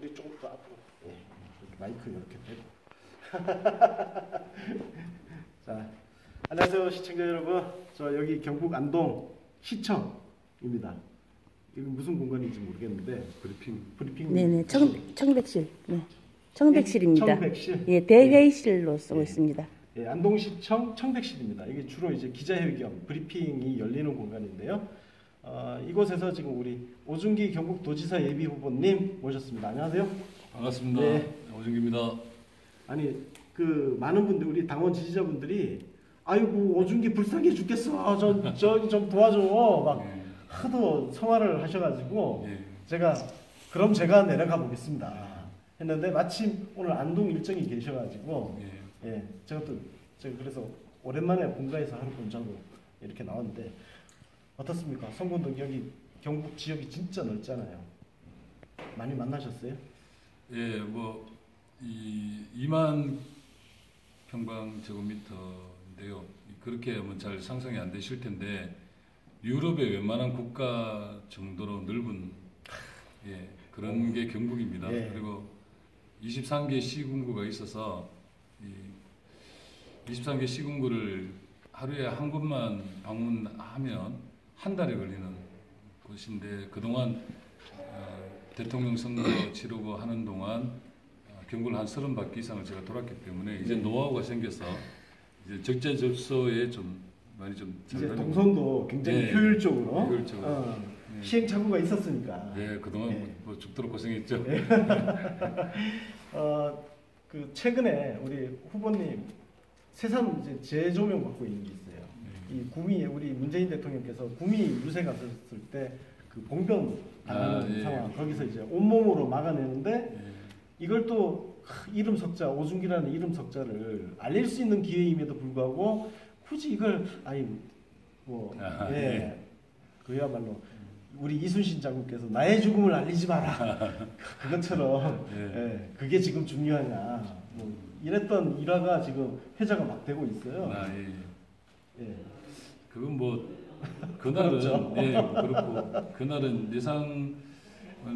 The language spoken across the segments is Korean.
여기 조금 더 앞으로. 예, 마이크 이렇게 대고. 자, 안녕하세요 시청자 여러분. 저 여기 경북 안동 시청입니다. 이건 무슨 공간인지 모르겠는데 브리핑. 네네, 청백실. 네, 청백실입니다. 청백실. 예, 대회의실로 쓰고 있습니다. 예, 안동시청 청백실입니다. 이게 주로 이제 기자회의 겸 브리핑이 열리는 공간인데요. 이곳에서 지금 우리 오준기 경북도지사 예비후보님 모셨습니다. 안녕하세요. 반갑습니다. 네. 오준기입니다. 아니 그 많은 분들 우리 당원 지지자분들이 아이고 오준기 불쌍해 죽겠어. 좀 도와줘. 막 네. 하도 성화를 하셔가지고 네. 그럼 제가 내려가 보겠습니다 했는데 마침 오늘 안동 일정이 계셔가지고 네. 예, 제가 그래서 오랜만에 본가에서 하루 본자고 이렇게 나왔는데 어떻습니까? 성군동 여기 경북 지역이 진짜 넓잖아요. 많이 만나셨어요? 예, 뭐 2만 평방제곱미터인데요. 그렇게 하면 잘 상상이 안 되실 텐데 유럽의 웬만한 국가 정도로 넓은 그런 게 경북입니다. 예. 그리고 23개 시군구가 있어서 이 23개 시군구를 하루에 한 곳만 방문하면 한 달에 걸리는 곳인데 그동안 대통령 선거 치르고 하는 동안 경북을 한 30바퀴 이상을 제가 돌았기 때문에 이제 노하우가 생겨서 이제 적재적소에 좀 많이 좀 잘 이제 다니고. 동선도 굉장히 네. 효율적으로, 네. 시행착오가 있었으니까. 네, 그동안 네. 뭐 죽도록 고생했죠. 네. 그 최근에 우리 후보님 새삼 이제 재조명 받고 있는 게 있어요. 이 구미 우리 문재인 대통령께서 구미 유세 갔었을 때 그 봉변 당하는 상황 거기서 이제 온몸으로 막아내는데 이걸 또 이름 석자 오준기라는 이름 석자를 알릴 수 있는 기회임에도 불구하고 굳이 이걸 그야말로 우리 이순신 장군께서 나의 죽음을 알리지 마라 그것처럼 그게 지금 중요하냐 뭐 이랬던 일화가 지금 회자가 막 되고 있어요. 그건 뭐 그날은 그렇고 그날은 예상은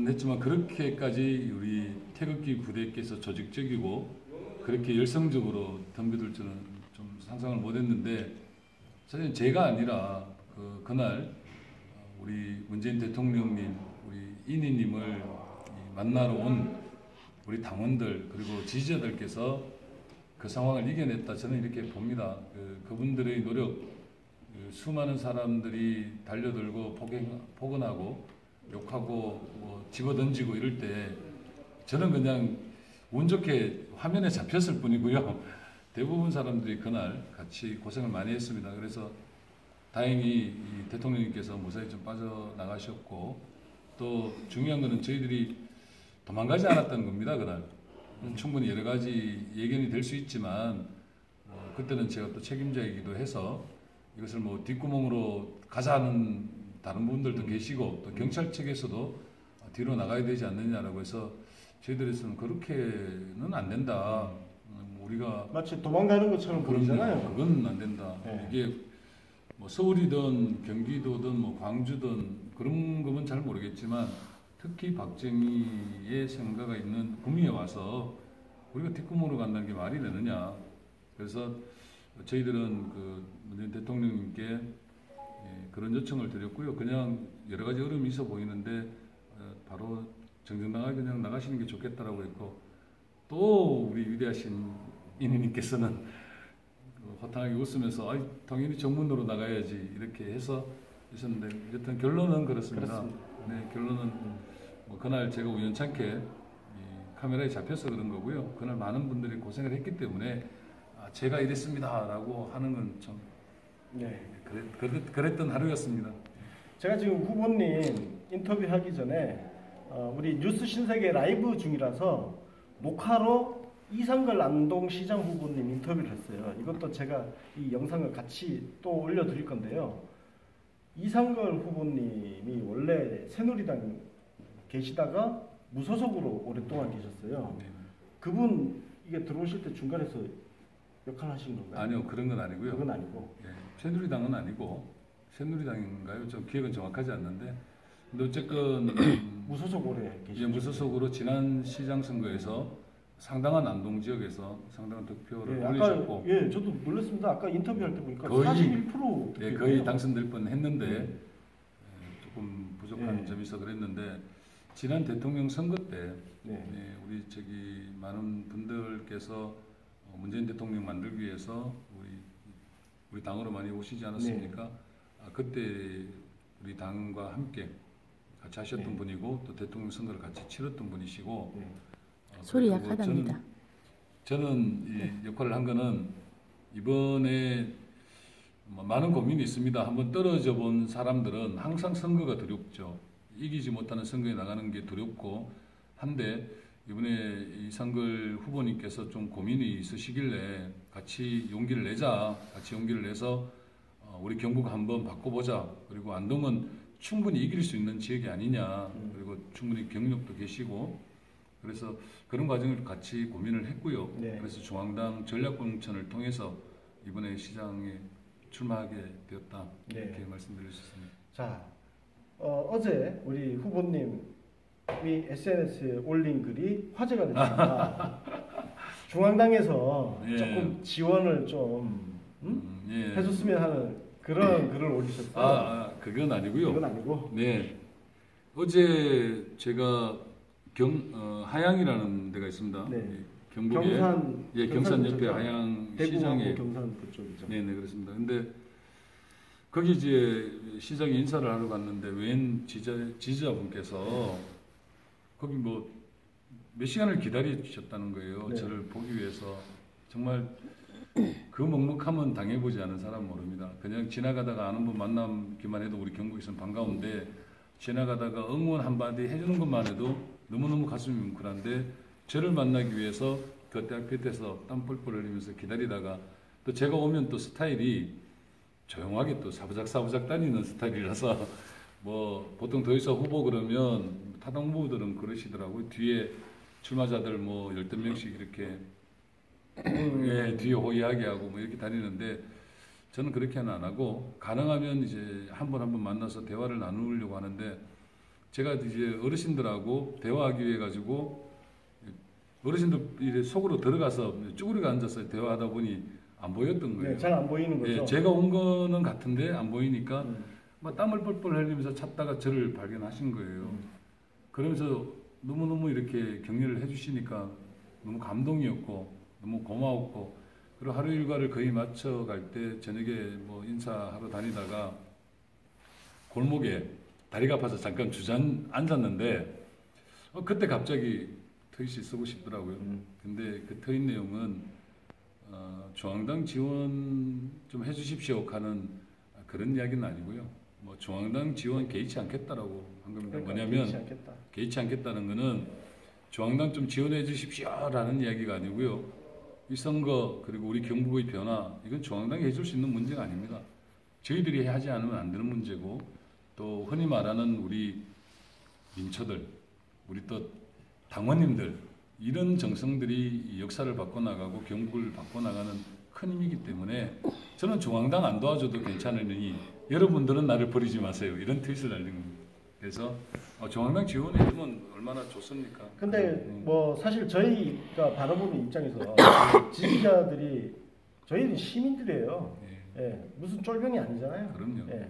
했지만 그렇게까지 우리 태극기 부대께서 조직적이고 그렇게 열성적으로 덤벼들 줄은 좀 상상을 못했는데 사실 제가 아니라 그날 우리 문재인 대통령님, 우리 인희님을 만나러 온 우리 당원들 그리고 지지자들께서 그 상황을 이겨냈다 저는 이렇게 봅니다. 그분들의 노력, 수많은 사람들이 달려들고 폭언하고 욕하고 뭐 집어던지고 이럴 때 저는 그냥 운 좋게 화면에 잡혔을 뿐이고요. 대부분 사람들이 그날 같이 고생을 많이 했습니다. 그래서 다행히 이 대통령님께서 무사히 좀 빠져나가셨고 또 중요한 거는 저희들이 도망가지 않았다는 겁니다. 그날 충분히 여러 가지 예견이 될 수 있지만 그때는 제가 또 책임자이기도 해서 이것을 뭐 뒷구멍으로 가자는 다른 분들도 계시고 또 경찰 측에서도 뒤로 나가야 되지 않느냐라고 해서 저희들에서는 그렇게는 안 된다. 우리가 마치 도망가는 것처럼 보이잖아요. 그건 안 된다. 이게 뭐 서울이든 경기도든 뭐 광주든 그런 거면 잘 모르겠지만 특히 박정희의 생가가 있는 구미에 와서 우리가 뒷구멍으로 간다는 게 말이 되느냐. 그래서 저희들은 그 문재인 대통령님께 그런 요청을 드렸고요. 그냥 여러 가지 어려움이 있어 보이는데 바로 정정당하게 그냥 나가시는 게 좋겠다라고 했고 또 우리 위대하신 인희님께서는 허탕하게 웃으면서 당연히 정문으로 나가야지 이렇게 해서 하셨는데 여튼 결론은 그렇습니다. 네, 결론은 뭐 그날 제가 우연찮게 카메라에 잡혀서 그런 거고요. 그날 많은 분들이 고생을 했기 때문에 제가 이랬습니다라고 하는 건 좀 그랬던 하루였습니다. 제가 지금 후보님 인터뷰하기 전에 우리 뉴스 신세계 라이브 중이라서 녹화로 이상걸 안동시장 후보님 인터뷰를 했어요. 이것도 제가 이 영상을 같이 또 올려드릴 건데요. 이상걸 후보님이 원래 새누리당 계시다가 무소속으로 오랫동안 계셨어요. 그분 이게 들어오실 때 중간에서 역할 하신 건가요? 아니요, 그런 건 아니고요. 그건 아니고. 새누리당은 아니고 새누리당인가요? 좀 기억은 정확하지 않는데 근데 어쨌건 무소속 오래 이제 계시죠. 무소속으로 지난 시장 선거에서 상당한 안동 지역에서 상당한 득표를 예, 올리셨고, 예, 저도 놀랐습니다. 아까 인터뷰할 때 보니까 거의, 41% 예, 거의 당선될 뻔했는데 네. 조금 부족한 네. 점이 있어 그랬는데 지난 대통령 선거 때 네. 우리 많은 분들께서 문재인 대통령 만들기 위해서 우리 당으로 많이 오시지 않았습니까? 그때 우리 당과 함께 같이 하셨던 네. 분이고 또 대통령 선거를 같이 치렀던 분이시고 네. 소리 그리고 약하답니다. 저는 이 역할을 한 거는 이번에 많은 고민이 있습니다. 한번 떨어져 본 사람들은 항상 선거가 두렵죠. 이기지 못하는 선거에 나가는 게 두렵고 한데 이번에 이상걸 후보님께서 좀 고민이 있으시길래 같이 용기를 내자. 같이 용기를 내서 우리 경북 한번 바꿔보자. 그리고 안동은 충분히 이길 수 있는 지역이 아니냐. 그리고 충분히 경력도 계시고 그래서 그런 과정을 같이 고민을 했고요. 네. 그래서 중앙당 전략공천을 통해서 이번에 시장에 출마하게 되었다. 네. 이렇게 말씀드릴 수 있습니다. 자, 어제 우리 후보님이 SNS에 올린 글이 화제가 됐습니다. 중앙당에서 예. 조금 지원을 좀 예. 해줬으면 하는 그런 글을 올리셨어요. 그건 아니고요. 이건 아니고. 네. 어제 제가 하양이라는 데가 있습니다. 네. 경북에 경산 옆에 그쪽이죠. 하양 대구하고 시장에 경산 그쪽이죠. 네네 그렇습니다. 근데 거기 이제 시장에 인사를 하러 갔는데 웬 지지자분께서 거기 뭐 몇 시간을 기다리셨다는 거예요. 네. 저를 보기 위해서. 정말 그 먹먹함은 당해보지 않은 사람 모릅니다. 그냥 지나가다가 아는 분 만나기만 해도 우리 경북에서는 반가운데 지나가다가 응원 한마디 해주는 것만 해도 너무너무 가슴이 뭉클한데 저를 만나기 위해서 그 앞에서 땀 뻘뻘 흘리면서 기다리다가 또 제가 오면 또 스타일이 조용하게 또 사부작 다니는 스타일이라서 뭐 보통 더 이상 후보 그러면 타당 후보들은 그러시더라고요. 뒤에 출마자들 뭐 12명씩 이렇게 예, 뒤에 호의하게 하고 뭐 이렇게 다니는데 저는 그렇게는 안 하고 가능하면 이제 한 번 만나서 대화를 나누려고 하는데 제가 이제 어르신들하고 대화하기 위해 가지고 어르신들 속으로 들어가서 쭈그리고 앉아서 대화하다 보니 안 보였던 거예요. 네, 잘 안 보이는 거죠. 예, 제가 온 거는 같은데 안 보이니까 막 땀을 뻘뻘 흘리면서 찾다가 저를 발견하신 거예요. 그러면서 너무너무 이렇게 격려를 해주시니까 너무 감동이었고 너무 고마웠고 그리고 하루 일과를 거의 마쳐갈 때 저녁에 뭐 인사하러 다니다가 골목에 다리가 아파서 잠깐 앉았는데 그때 갑자기 트윗이 쓰고 싶더라고요. 근데 그 트윗 내용은 중앙당 지원 좀 해주십시오 하는 그런 이야기는 아니고요. 뭐 중앙당 지원 개의치 않겠다라고 한 겁니다. 그러니까 뭐냐면 개의치 않겠다는 거는 중앙당 좀 지원해 주십시오라는 이야기가 아니고요. 이 선거 그리고 우리 경북의 변화 이건 중앙당이 해줄 수 있는 문제가 아닙니다. 저희들이 하지 않으면 안 되는 문제고 또 흔히 말하는 우리 민초들 우리 또 당원님들 이런 정성들이 이 역사를 바꿔나가고 경북을 바꿔나가는 큰 힘이기 때문에 저는 중앙당 안 도와줘도 괜찮으니 여러분들은 나를 버리지 마세요. 이런 트윗을 날린 겁니다. 그래서 중앙당 지원해주면 얼마나 좋습니까? 근데 뭐 사실 저희가 바라보는 입장에서 지지자들이 저희는 시민들이에요. 예, 무슨 쫄병이 아니잖아요. 그럼요. 예.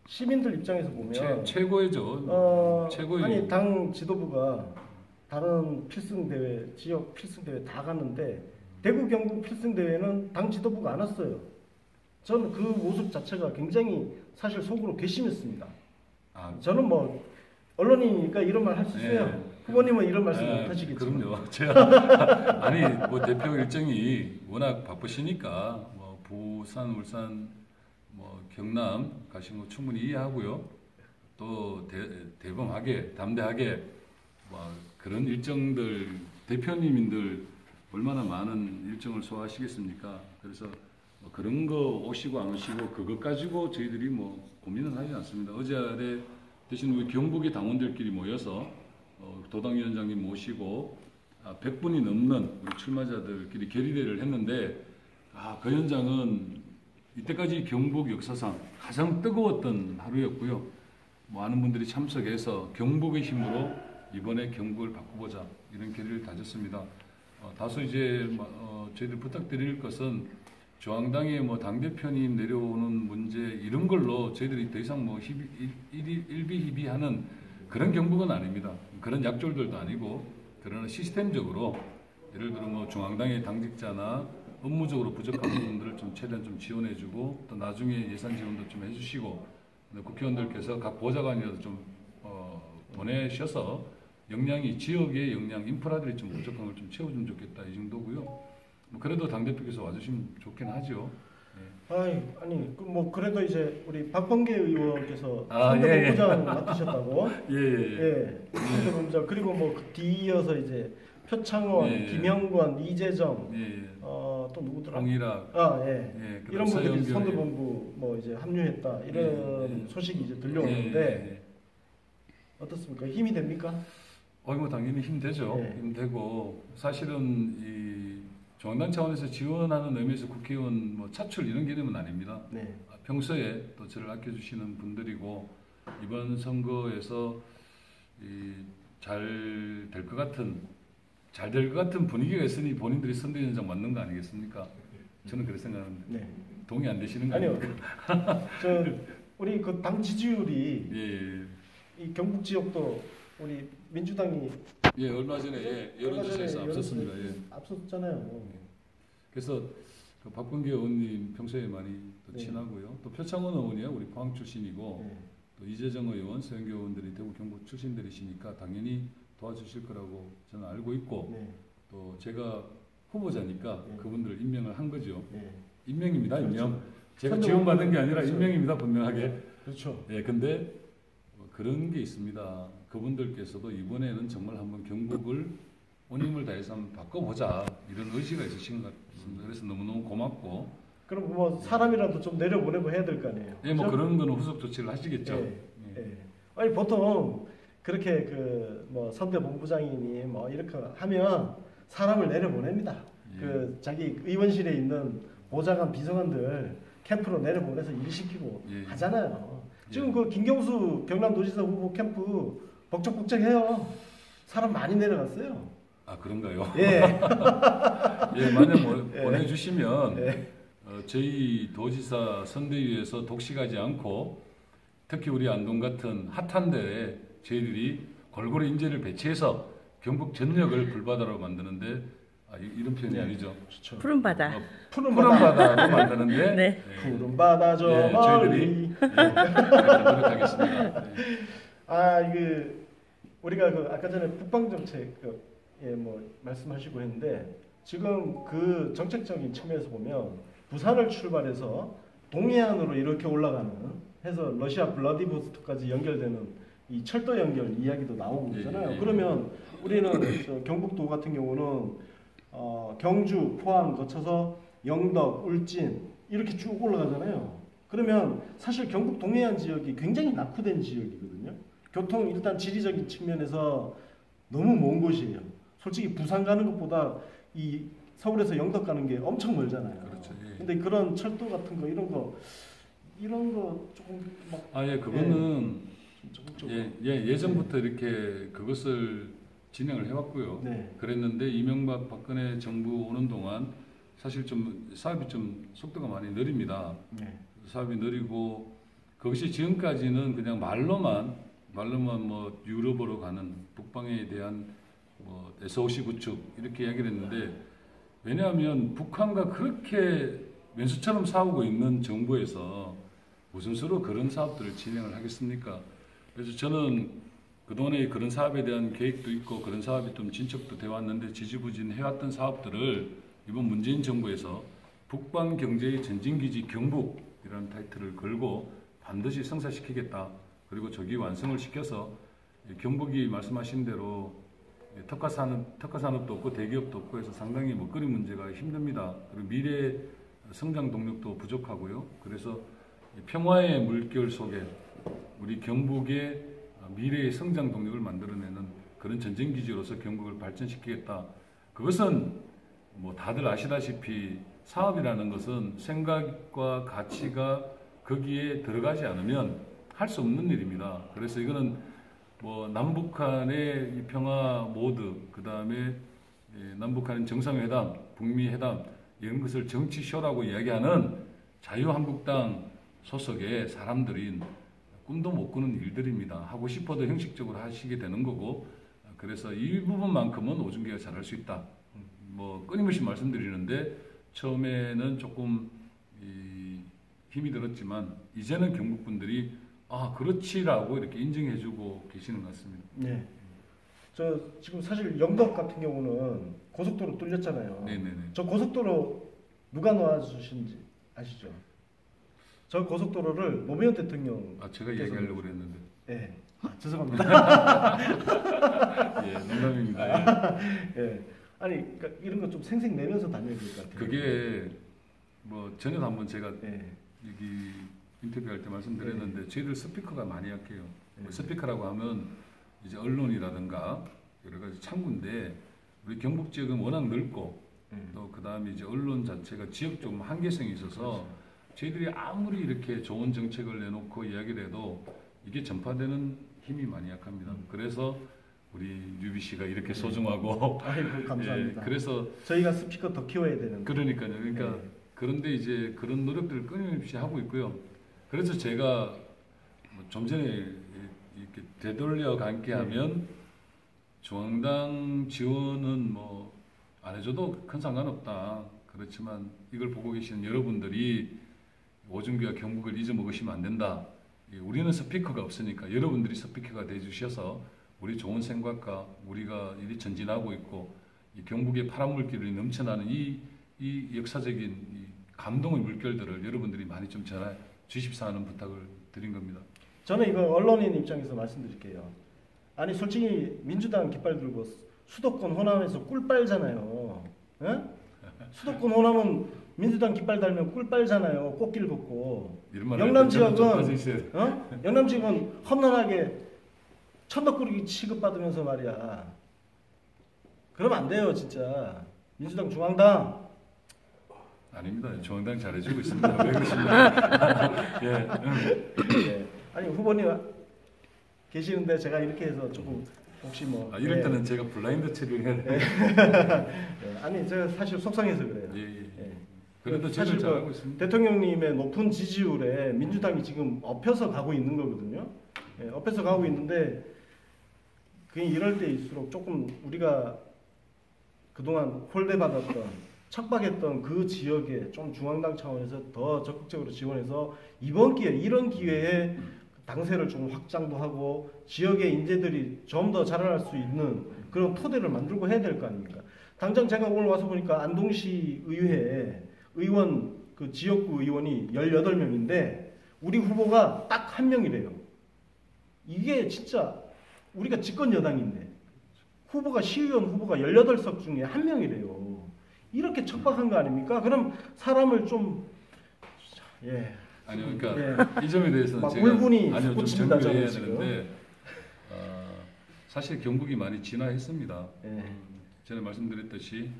시민들 입장에서 보면 최고죠. 최고의 아니 당 지도부가 다른 필승 대회, 지역 필승 대회 다 갔는데 대구 경북 필승 대회는 당 지도부가 안 왔어요. 저는 그 모습 자체가 굉장히 사실 속으로 괘씸했습니다. 저는 뭐 언론이니까 이런 말 할 수 있어요. 네. 후보님은 이런 말씀 못 하시겠지만. 그럼요. 제가 아니 뭐 대표 일정이 워낙 바쁘시니까 뭐 부산, 울산, 뭐 경남 가신 거 충분히 이해하고요. 또 대범하게 담대하게 뭐 그런 일정들 대표님인들 얼마나 많은 일정을 소화하시겠습니까? 그래서 뭐 그런 거 오시고 안 오시고 그것 가지고 저희들이 뭐 고민은 하지 않습니다. 어제 대신 우리 경북의 당원들끼리 모여서 도당위원장님 모시고 100분이 넘는 우리 출마자들끼리 결의대를 했는데 그 현장은 이때까지 경북 역사상 가장 뜨거웠던 하루였고요. 많은 분들이 참석해서 경북의 힘으로 이번에 경북을 바꾸보자 이런 결의를 다졌습니다. 다소 이제 저희들 부탁드릴 것은 중앙당의 당대표님 내려오는 문제 이런 걸로 저희들이 더 이상 일비희비하는 그런 경북은 아닙니다. 그런 약졸들도 아니고 그러나 시스템적으로 예를 들어 중앙당의 당직자나 업무적으로 부족한 부분들을 좀 최대한 좀 지원해주고 또 나중에 예산 지원도 좀 해주시고 국회의원들께서 각 보좌관이라도 좀 보내셔서 지역의 역량, 인프라들이 좀 부족한 걸 좀 채워주면 좋겠다 이 정도고요. 그래도 당대표께서 와주시면 좋긴 하죠. 네. 아니 그래도 이제 우리 박범계 의원께서 선대본부장 맡으셨다고. 예. 선대본부장 그리고 그 뒤이어서 이제 표창원, 김영권, 이재정, 또 누구더라? 홍일학. 이런 분들이 선대본부 이제 합류했다 이런 소식이 이제 들려오는데 어떻습니까? 힘이 됩니까? 당연히 힘되죠. 힘되고 사실은 이 중앙당 차원에서 지원하는 의미에서 국회의원 차출 이런 개념은 아닙니다. 평소에 또 저를 아껴주시는 분들이고 이번 선거에서 잘 될 것 같은 분위기가 있으니 본인들이 선대위원장 맞는 거 아니겠습니까? 저는 그렇게 생각하는데 동의 안 되시는 거 아닙니까? 우리 그 당 지지율이 이 경북 지역도 우리 민주당이 얼마 전에 여론조사에서 앞섰습니다. 앞섰잖아요. 그래서 그 박범계 의원님 평소에 많이 또 친하고요. 또 표창원 의원이요, 우리 포항 출신이고 또 이재정 의원, 서영교 의원들이 대구 경북 출신들이시니까 당연히 도와주실 거라고 저는 알고 있고 또 제가 후보자니까 그분들을 임명을 한 거죠. 임명입니다, 임명. 제가 지원받은 게 아니라 임명입니다, 분명하게. 그렇죠. 근데 그런 게 있습니다. 그분들께서도 이번에는 정말 한번 경북을 온 힘을 다해서 한번 바꿔보자 이런 의지가 있으신 것 같습니다. 그래서 너무너무 고맙고. 그럼 사람이라도 좀 내려보내고 해야 될 거 아니에요? 그렇죠? 그런 거는 후속 조치를 하시겠죠. 아니 보통 그렇게 선대본부장이니 이렇게 하면 사람을 내려보냅니다. 그 자기 의원실에 있는 보좌관, 비서관들 캠프로 내려보내서 일시키고 하잖아요. 지금 그 김경수 경남도지사 후보 캠프 벅적벅적해요. 사람 많이 내려갔어요. 그런가요? 만약 보내주시면 저희 도지사 선대위에서 독식하지 않고 특히 우리 안동 같은 핫한 데에 저희들이 골고루 인재를 배치해서 경북 전역을 불바다로 만드는데 이런 표현이 아니죠. 그렇죠. 푸른 바다. 푸른 바다로 만드는데 푸른 바다 저 저희들이 노력하겠습니다. 우리가 아까 전에 북방 정책 말씀하시고 했는데 지금 그 정책적인 측면에서 보면 부산을 출발해서 동해안으로 이렇게 올라가는 해서 러시아 블라디보스토크까지 연결되는 이 철도 연결 이야기도 나오고 있잖아요. 그러면 우리는 경북도 같은 경우는 경주, 포항 거쳐서 영덕, 울진 이렇게 쭉 올라가잖아요. 그러면 사실 경북 동해안 지역이 굉장히 낙후된 지역이거든요. 교통 일단 지리적인 측면에서 너무 먼 곳이에요. 솔직히 부산 가는 것보다 이 서울에서 영덕 가는 게 엄청 멀잖아요. 그렇죠. 근데 그런 철도 같은 거 이런 거 조금 그거는 예전부터 이렇게 그것을 진행을 해왔고요. 그랬는데 이명박 박근혜 정부 오는 동안 사실 좀 사업이 좀 속도가 많이 느립니다. 사업이 느리고 그것이 지금까지는 그냥 말로만 유럽으로 가는 북방에 대한 SOC 구축 이렇게 이야기를 했는데 왜냐하면 북한과 그렇게 왼수처럼 싸우고 있는 정부에서 무슨 수로 그런 사업들을 진행을 하겠습니까? 그래서 저는 그동안에 그런 사업에 대한 계획도 있고 그런 사업이 좀 진척도 되어 왔는데 지지부진 해왔던 사업들을 이번 문재인 정부에서 북방 경제의 전진기지 경북이라는 타이틀을 걸고 반드시 성사시키겠다. 그리고 조기 완성을 시켜서 경북이 말씀하신 대로 특화 산업도 없고 대기업도 없고 해서 상당히 먹거리 문제가 힘듭니다. 그리고 미래 성장 동력도 부족하고요. 그래서 평화의 물결 속에 우리 경북의 미래의 성장 동력을 만들어내는 그런 전쟁기지로서 경북을 발전시키겠다. 그것은 다들 아시다시피 사업이라는 것은 생각과 가치가 거기에 들어가지 않으면 할 수 없는 일입니다. 그래서 이거는 뭐 남북한의 이 평화 모드, 그 다음에 남북한 정상회담, 북미 회담 이런 것을 정치쇼라고 이야기하는 자유한국당 소속의 사람들인 꿈도 못 꾸는 일들입니다. 하고 싶어도 형식적으로 하시게 되는 거고, 그래서 이 부분만큼은 오준기가 잘할 수 있다. 뭐 끊임없이 말씀드리는데 처음에는 조금 힘이 들었지만 이제는 경북분들이 아 그렇지라고 이렇게 인정해주고 계시는 것 같습니다. 네. 저 지금 사실 영덕 같은 경우는 고속도로 뚫렸잖아요. 네네네. 저 고속도로 누가 놓아주신지 아시죠? 저 고속도로를 노무현 대통령. 아 제가 얘기하려고 그랬는데. 네. 아, 죄송합니다. 예, 농담입니다. 예. 예. 아니 그러니까 이런 거 좀 생색 내면서 다녀야 될 것 같아요. 그게 뭐 전에도 한번 제가 예. 여기 인터뷰할 때 말씀드렸는데 저희들 스피커가 많이 약해요. 네. 스피커라고 하면 이제 언론이라든가 여러 가지 창구인데 우리 경북 지역은 워낙 넓고 또 그 다음에 이제 언론 자체가 지역 좀 한계성이 있어서 그렇죠. 저희들이 아무리 이렇게 좋은 정책을 내놓고 이야기를 해도 이게 전파되는 힘이 많이 약합니다. 그래서 우리 유비 씨가 이렇게 소중하고 아이고 감사합니다. 예, 그래서 저희가 스피커 더 키워야 되는. 그러니까 네. 그런데 이제 그런 노력들을 끊임없이 하고 있고요. 그래서 제가 뭐좀 전에 이렇게 되돌려 감게 하면 중앙당 지원은 뭐 안 해줘도 큰 상관없다. 그렇지만 이걸 보고 계시는 여러분들이 오준기와 경북을 잊어먹으시면 안 된다. 우리는 스피커가 없으니까 여러분들이 스피커가 돼주셔서 우리 좋은 생각과 우리가 이리 전진하고 있고 이 경북의 파란 물길이 넘쳐나는 이 역사적인 이 감동의 물결들을 여러분들이 많이 좀 전해 주십사 하는 부탁을 드린 겁니다. 저는 이거 언론인 입장에서 말씀드릴게요. 아니 솔직히 민주당 깃발 들고 수도권 호남에서 꿀 빨잖아요. 예? 수도권 호남은 민주당 깃발 달면 꿀 빨잖아요. 꽃길 걷고. 영남 지역은 영남 지역은 험난하게 천덕꾸러기 취급받으면서 말이야. 그러면 안 돼요, 진짜. 민주당 중앙당. 아닙니다. 중앙당 잘해주고 있습니다. 왜 그러십니까? 예. 예. 아니 후보님 계시는데 제가 이렇게 해서 조금 혹시 뭐 이럴 때는 제가 블라인드 처리를 해야 돼요. 예. 아니 제가 사실 속상해서 그래요. 예. 그래도 사실 제가 잘하고 있습니다. 대통령님의 높은 지지율에 민주당이 지금 엎혀서 가고 있는 거거든요. 예, 엎혀서 가고 있는데 그냥 이럴 때일수록 조금 우리가 그동안 홀대받았던 척박했던 그 지역에 좀 중앙당 차원에서 더 적극적으로 지원해서 이번 기회 이런 기회에 당세를 좀 확장도 하고 지역의 인재들이 좀 더 자라날 수 있는 그런 토대를 만들고 해야 될 거 아닙니까? 당장 제가 오늘 와서 보니까 안동시 의회 의원 그 지역구 의원이 18명인데 우리 후보가 딱 1명이래요. 이게 진짜 우리가 집권 여당인데 후보가 시의원 후보가 18석 중에 1명이래요. 이렇게 척박한 거 아닙니까? 그럼 사람을 좀 아니 그러니까 이 점에 대해서는 제가 아니요 좀 정리해야 되는데 사실 경북이 많이 진화했습니다. 전에 말씀드렸듯이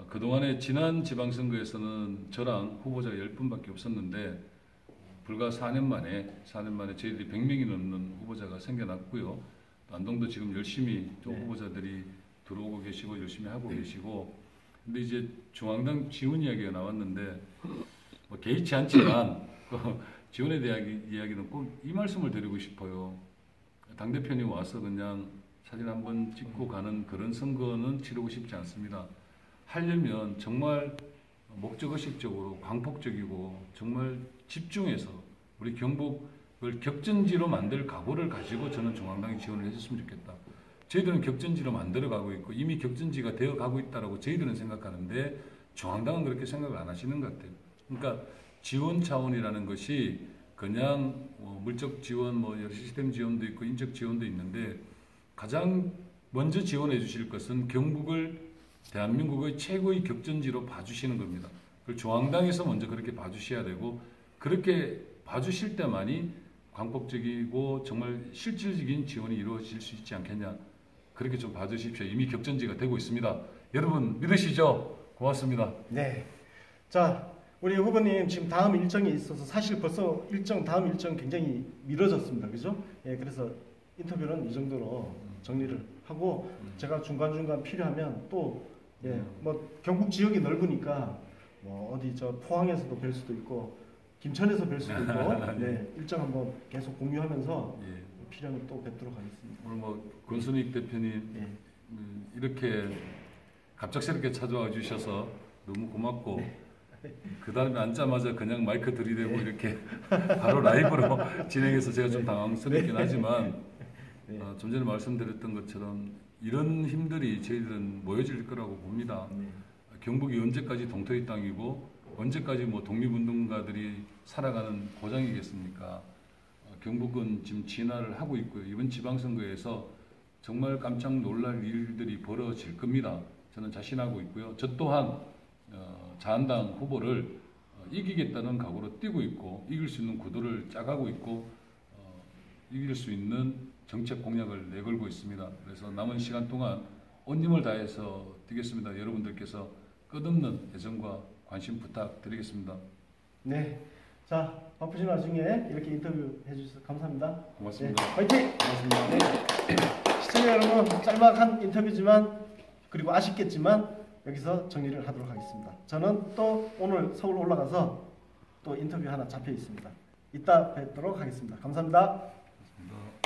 그동안에 지난 지방선거에서는 저랑 후보자가 10분밖에 없었는데 불과 4년 만에 저희들이 100명이 넘는 후보자가 생겨났고요. 안동도 지금 열심히 또 후보자들이 들어오고 계시고 열심히 하고 계시고 근데 이제 중앙당 지원 이야기가 나왔는데 뭐 개의치 않지만 지원에 대한 이야기는 꼭 이 말씀을 드리고 싶어요. 당대표님 와서 그냥 사진 한번 찍고 가는 그런 선거는 치르고 싶지 않습니다. 하려면 정말 목적의식적으로 광폭적이고 정말 집중해서 우리 경북을 격전지로 만들 각오를 가지고 저는 중앙당이 지원을 해줬으면 좋겠다. 저희들은 격전지로 만들어가고 있고 이미 격전지가 되어가고 있다고 저희들은 생각하는데 중앙당은 그렇게 생각을 안 하시는 것 같아요. 그러니까 지원 차원이라는 것이 그냥 물적 지원, 여러 시스템 지원도 있고 인적 지원도 있는데 가장 먼저 지원해 주실 것은 경북을 대한민국의 최고의 격전지로 봐주시는 겁니다. 그걸 중앙당에서 먼저 그렇게 봐주셔야 되고 그렇게 봐주실 때만이 광폭적이고 정말 실질적인 지원이 이루어질 수 있지 않겠냐. 그렇게 좀 봐주십시오. 이미 격전지가 되고 있습니다. 여러분 믿으시죠? 고맙습니다. 네. 자 우리 후보님 지금 다음 일정이 있어서 사실 벌써 다음 일정 굉장히 미뤄졌습니다. 그죠? 예, 그래서 인터뷰는 이 정도로 정리를 하고 제가 중간중간 필요하면 또 예, 뭐 경북 지역이 넓으니까 뭐 어디 저 포항에서도 뵐 수도 있고 김천에서 뵐 수도 있고 네, 일정 한번 계속 공유하면서 예. 필요하면 또 뵙도록 하겠습니다. 오늘 뭐 권순익 대표님 예. 이렇게 갑작스럽게 찾아와 주셔서 너무 고맙고 그 다음에 앉자마자 그냥 마이크 들이대고 이렇게 바로 라이브로 진행해서 제가 좀 당황스럽긴 하지만 좀 전에 말씀드렸던 것처럼 이런 힘들이 저희들은 모여질 거라고 봅니다. 경북이 언제까지 동토의 땅이고 언제까지 뭐 독립운동가들이 살아가는 고장이겠습니까? 경북은 지금 진화를 하고 있고요. 이번 지방선거에서 정말 깜짝 놀랄 일들이 벌어질 겁니다. 저는 자신하고 있고요. 저 또한 자한당 후보를 이기겠다는 각오로 뛰고 있고 이길 수 있는 구도를 짜가고 있고 이길 수 있는 정책 공약을 내걸고 있습니다. 그래서 남은 시간 동안 온 힘을 다해서 뛰겠습니다. 여러분들께서 끝없는 애정과 관심 부탁드리겠습니다. 네, 자 바쁘신 와중에 이렇게 인터뷰 해주셔서 감사합니다. 고맙습니다. 네, 화이팅! 고맙습니다. 네. 시청자 여러분, 짤막한 인터뷰지만 그리고 아쉽겠지만 여기서 정리를 하도록 하겠습니다. 저는 또 오늘 서울 올라가서 또 인터뷰 하나 잡혀 있습니다. 이따 뵙도록 하겠습니다. 감사합니다. 고맙습니다.